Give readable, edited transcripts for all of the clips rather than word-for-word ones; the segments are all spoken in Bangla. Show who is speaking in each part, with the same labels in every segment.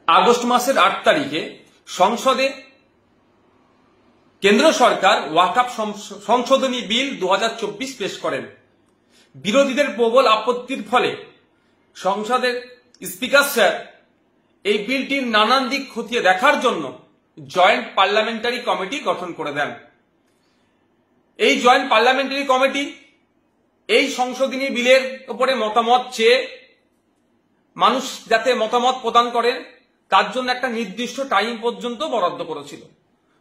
Speaker 1: আগস্ট মাসের 8 তারিখে সংসদে কেন্দ্র সরকার ওয়াকফ সংশোধনী বিল 2024 পেশ করেন। বিরোধীদের প্রবল আপত্তির ফলে সংসদের স্পিকার স্যার এই বিলটির নানান দিক খতিয়ে দেখার জন্য জয়েন্ট পার্লামেন্টারি কমিটি গঠন করে দেন। এই জয়েন্ট পার্লামেন্টারি কমিটি এই সংশোধনী বিলের উপরে মতামত চেয়ে মানুষ যাতে মতামত প্রদান করেন তার জন্য একটা নির্দিষ্ট টাইম পর্যন্ত বরাদ্দ করেছিল।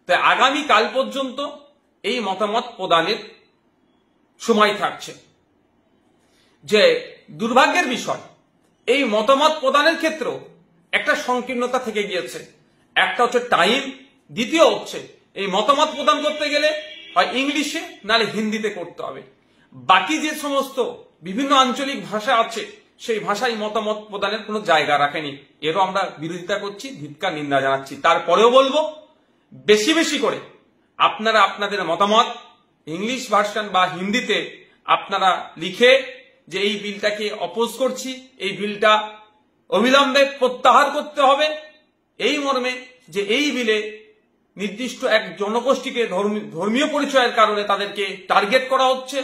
Speaker 1: তাই আগামী কাল পর্যন্ত এই মতামত প্রদানের সময় থাকছে। যে দুর্ভাগ্যের বিষয়, এই মতামত প্রদানের ক্ষেত্রেও একটা সংকীর্ণতা থেকে গিয়েছে। একটা হচ্ছে টাইম, দ্বিতীয় হচ্ছে এই মতামত প্রদান করতে গেলে হয় ইংলিশে নাহলে হিন্দিতে করতে হবে। বাকি যে সমস্ত বিভিন্ন আঞ্চলিক ভাষা আছে সেই ভাষায় মতামত প্রদানের কোনো জায়গা রাখেনি। এরও আমরা বিরোধিতা করছি, ধিক্কার নিন্দা জানাচ্ছি। তারপরেও বলবো, বেশি বেশি করে আপনারা আপনাদের মতামত ইংলিশ ভার্সন বা হিন্দিতে আপনারা লিখে যে এই বিলটাকে অপোজ করছি, এই বিলটা অবিলম্বে প্রত্যাহার করতে হবে, এই মর্মে যে এই বিলে নির্দিষ্ট এক জনগোষ্ঠীকে ধর্মীয় পরিচয়ের কারণে তাদেরকে টার্গেট করা হচ্ছে,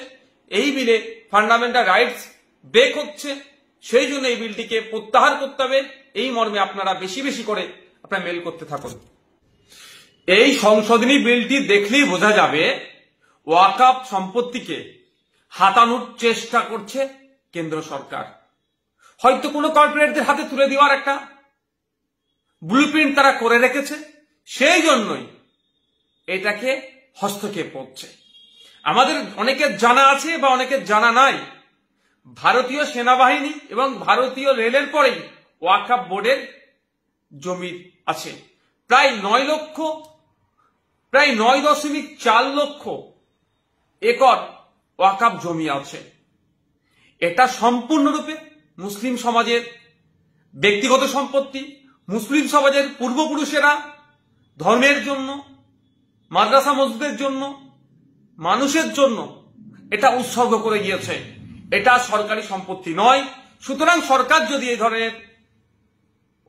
Speaker 1: এই বিলে ফান্ডামেন্টাল রাইটস ব্রেক হচ্ছে, সেই জন্য এই বিলটিকে প্রত্যাহার করতে হবে, এই মর্মে আপনারা বেশি বেশি করে আপনারা মেল করতে থাকুন। এই সংশোধনী বিলটি দেখলেই বোঝা যাবে ওয়াকফ সম্পত্তিকে হাতানোর চেষ্টা করছে কেন্দ্র সরকার। হয়তো কোনো কর্পোরেটদের হাতে তুলে দেওয়ার একটা ব্লুপ্রিন্ট তারা করে রেখেছে, সেই জন্যই এটাকে হস্তক্ষেপ করছে। আমাদের অনেকের জানা আছে বা অনেকের জানা নাই, ভারতীয় সেনাবাহিনী এবং ভারতীয় রেলের পরেই ওয়াকফ বোর্ডের জমি আছে প্রায় 9.4 লক্ষ একর ওয়াকফ জমি আছে। এটা সম্পূর্ণরূপে মুসলিম সমাজের ব্যক্তিগত সম্পত্তি। মুসলিম সমাজের পূর্বপুরুষেরা ধর্মের জন্য, মাদ্রাসা মসজিদের জন্য, মানুষের জন্য এটা উৎসর্গ করে গিয়েছে। এটা সরকারি সম্পত্তি নয়। সুতরাং সরকার যদি এই ধরনের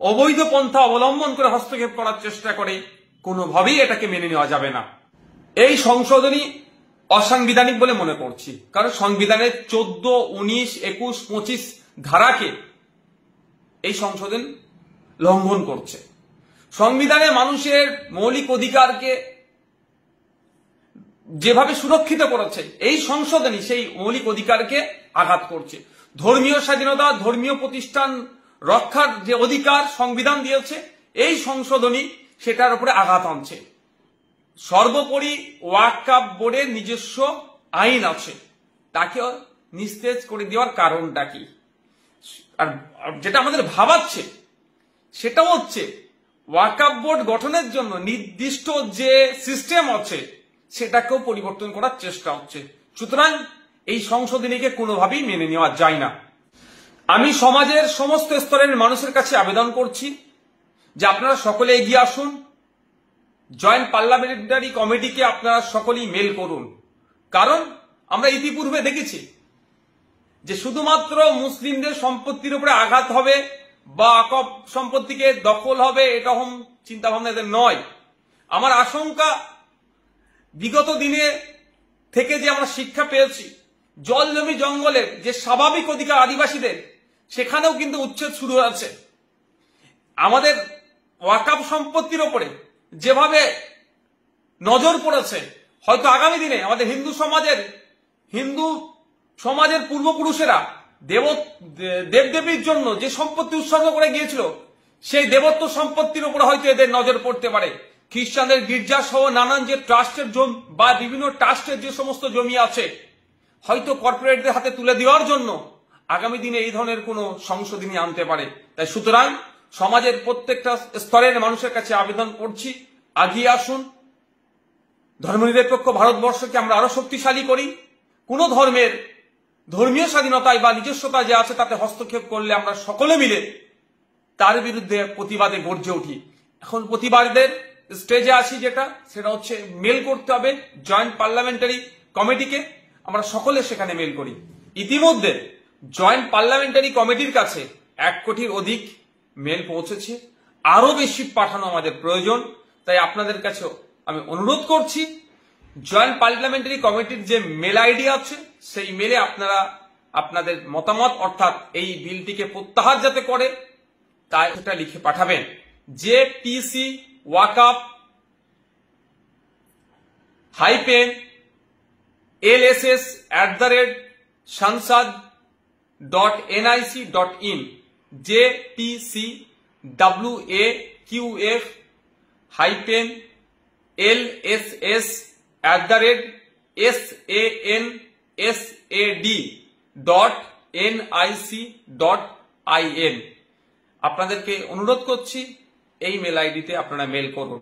Speaker 1: অবৈধ পন্থা অবলম্বন করে হস্তক্ষেপ করার চেষ্টা করে, কোনোভাবেই এটাকে মেনে নেওয়া যাবে না। এই সংশোধনী অসাংবিধানিক বলে মনে করছি, কারণ সংবিধানের 14, 19, 21, 25 ধারাকে এই সংশোধন লঙ্ঘন করছে। সংবিধানে মানুষের মৌলিক অধিকারকে যেভাবে সুরক্ষিত করেছে, এই সংশোধনী সেই মৌলিক অধিকারকে আঘাত করছে। ধর্মীয় স্বাধীনতা, ধর্মীয় প্রতিষ্ঠান রক্ষার যে অধিকার সংবিধান দিয়েছে, এই সংশোধনী সেটার উপরে আঘাত আনছে। সর্বোপরি ওয়াকফ বোর্ডের নিজস্ব আইন আছে, তাকে নিস্তেজ করে দেওয়ার কারণটা কি? আর যেটা আমাদের ভাবাচ্ছে সেটা হচ্ছে ওয়াকফ বোর্ড গঠনের জন্য নির্দিষ্ট যে সিস্টেম আছে সেটাকেও পরিবর্তন করার চেষ্টা হচ্ছে। সুতরাং এই সংশোধনীকে কোনোভাবেই মেনে নেওয়া যায় না। আমি সমাজের সমস্ত স্তরের মানুষের কাছে আবেদন করছি যে আপনারা সকলে এগিয়ে আসুন, জয়েন্ট পার্লামেন্টারি কমিটিকে আপনারা সকলেই মেল করুন। কারণ আমরা ইতিপূর্বে দেখেছি যে শুধুমাত্র মুসলিমদের সম্পত্তির উপরে আঘাত হবে বা ওয়াকফ সম্পত্তিকে দখল হবে, এরকম চিন্তা ভাবনা এদের নয়। আমার আশঙ্কা, বিগত দিনে থেকে যে আমরা শিক্ষা পেয়েছি, জল জমি জঙ্গলের যে স্বাভাবিক অধিকার আদিবাসীদের, সেখানেও কিন্তু উচ্ছেদ শুরু হয়েছে। আমাদের ওয়াকফ সম্পত্তির উপরে যেভাবে নজর পড়েছে, হয়তো আগামী দিনে আমাদের হিন্দু সমাজের পূর্বপুরুষেরা দেবদেবীর জন্য যে সম্পত্তি উৎসর্গ করে গিয়েছিল, সেই দেবত্ব সম্পত্তির উপরে হয়তো এদের নজর পড়তে পারে। খ্রিস্টানদের গির্জা সহ নানান যে ট্রাস্টের জমি বা বিভিন্ন ট্রাস্টের যে সমস্ত জমি আছে, হয়তো কর্পোরেটদের হাতে তুলে দেওয়ার জন্য আগামী দিনে এই ধরনের কোনো সংশোধনী আনতে পারে। তাই সুতরাং সমাজের প্রত্যেকটা স্তরের মানুষের কাছে আবেদন করছি, এগিয়ে আসুন। ধর্মনিরপেক্ষ ভারতবর্ষকে আমরা আরো শক্তিশালী করি। কোনো ধর্মের ধর্মীয় স্বাধীনতায় বা নিজস্বতা যে আছে তাতে হস্তক্ষেপ করলে আমরা সকলে মিলে তার বিরুদ্ধে প্রতিবাদে গর্জে উঠি। এখন প্রতিবাদের স্টেজে আসি, সেটা হচ্ছে মেল করতে হবে জয়েন্ট পার্লামেন্টারি কমিটিকে। আমরা সকলে সেখানে মেল করি। ইতিমধ্যে জয়েন্ট পার্লামেন্টারি কমিটির কাছে 1 কোটির অধিক মেল পৌঁছেছে। আরো বেশি পাঠানো আমাদের প্রয়োজন। তাই আপনাদের কাছে আমি অনুরোধ করছি, জয়েন্ট পার্লামেন্টারি কমিটির যে মেল আইডি আছে সেই মেলে আপনারা আপনাদের মতামত অর্থাৎ এই বিলটিকে প্রত্যাহার যাতে করে তাই সেটা লিখে পাঠাবেন। JPC ওয়াকআপ -lss@sansad.nic.in JPC WAQF LSS@sansad.nic.in আপনাদেরকে অনুরোধ করছি এই মেল আইডিতে আপনারা মেল করুন।